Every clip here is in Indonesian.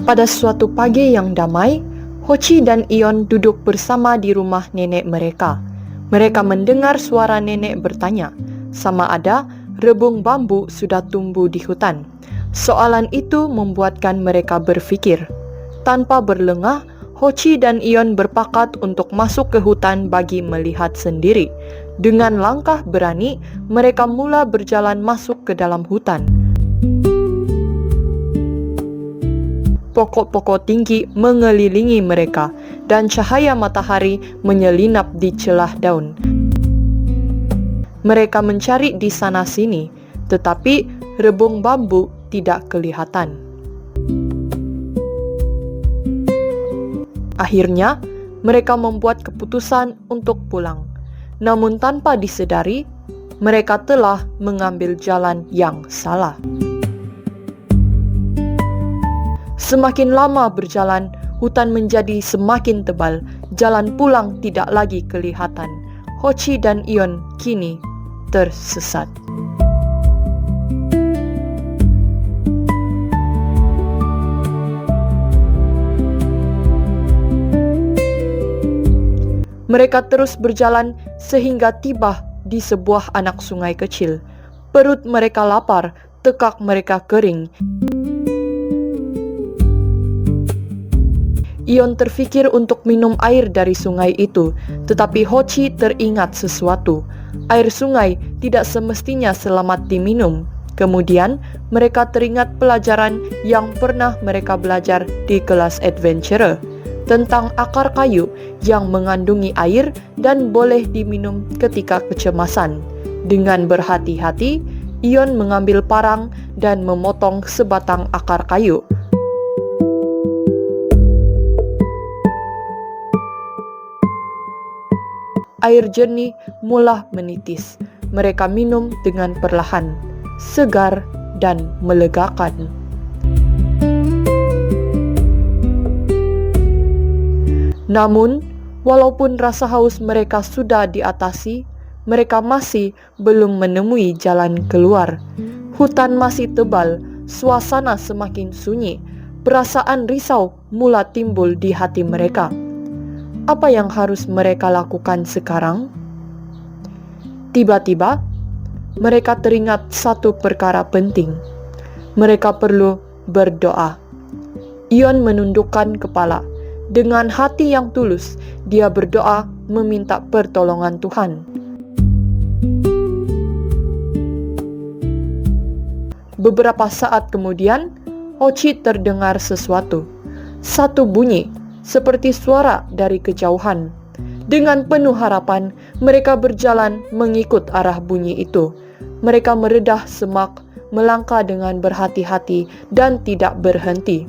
Pada suatu pagi yang damai, Hochi dan Ion duduk bersama di rumah nenek mereka. Mereka mendengar suara nenek bertanya, sama ada rebung bambu sudah tumbuh di hutan. Soalan itu membuatkan mereka berpikir. Tanpa berlengah, Hochi dan Ion berpakat untuk masuk ke hutan bagi melihat sendiri. Dengan langkah berani, mereka mula berjalan masuk ke dalam hutan. Pokok-pokok tinggi mengelilingi mereka, dan cahaya matahari menyelinap di celah daun. Mereka mencari di sana-sini, tetapi rebung bambu tidak kelihatan. Akhirnya, mereka membuat keputusan untuk pulang. Namun tanpa disedari, mereka telah mengambil jalan yang salah. Semakin lama berjalan, hutan menjadi semakin tebal. Jalan pulang tidak lagi kelihatan. Hochi dan Ion kini tersesat. Mereka terus berjalan sehingga tiba di sebuah anak sungai kecil. Perut mereka lapar, tekak mereka kering. Ion terfikir untuk minum air dari sungai itu, tetapi Hochi teringat sesuatu. Air sungai tidak semestinya selamat diminum. Kemudian, mereka teringat pelajaran yang pernah mereka belajar di kelas adventure tentang akar kayu yang mengandungi air dan boleh diminum ketika kecemasan. Dengan berhati-hati, Ion mengambil parang dan memotong sebatang akar kayu. Air jernih mula menitis. Mereka minum dengan perlahan, segar dan melegakan. Namun, walaupun rasa haus mereka sudah diatasi, mereka masih belum menemui jalan keluar. Hutan masih tebal, suasana semakin sunyi. Perasaan risau mula timbul di hati mereka. Apa yang harus mereka lakukan sekarang? Tiba-tiba, mereka teringat satu perkara penting. Mereka perlu berdoa. Ion menundukkan kepala. Dengan hati yang tulus, dia berdoa meminta pertolongan Tuhan. Beberapa saat kemudian, Hochi terdengar sesuatu. Satu bunyi seperti suara dari kejauhan. Dengan penuh harapan, mereka berjalan mengikut arah bunyi itu. Mereka meredah semak, melangkah dengan berhati-hati dan tidak berhenti.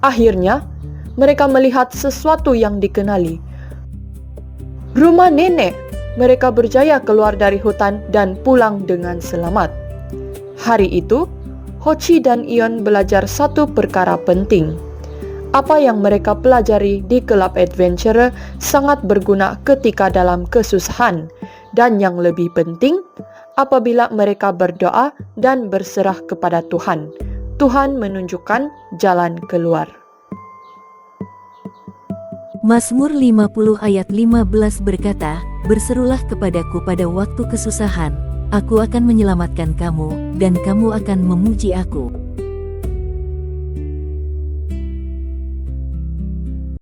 Akhirnya, mereka melihat sesuatu yang dikenali. Rumah nenek. Mereka berjaya keluar dari hutan dan pulang dengan selamat. Hari itu, Hochi dan Ion belajar satu perkara penting. Apa yang mereka pelajari di Club Adventure sangat berguna ketika dalam kesusahan. Dan yang lebih penting, apabila mereka berdoa dan berserah kepada Tuhan. Tuhan menunjukkan jalan keluar. Mazmur 50 ayat 15 berkata, "Berserulah kepadaku pada waktu kesusahan, aku akan menyelamatkan kamu, dan kamu akan memuji aku."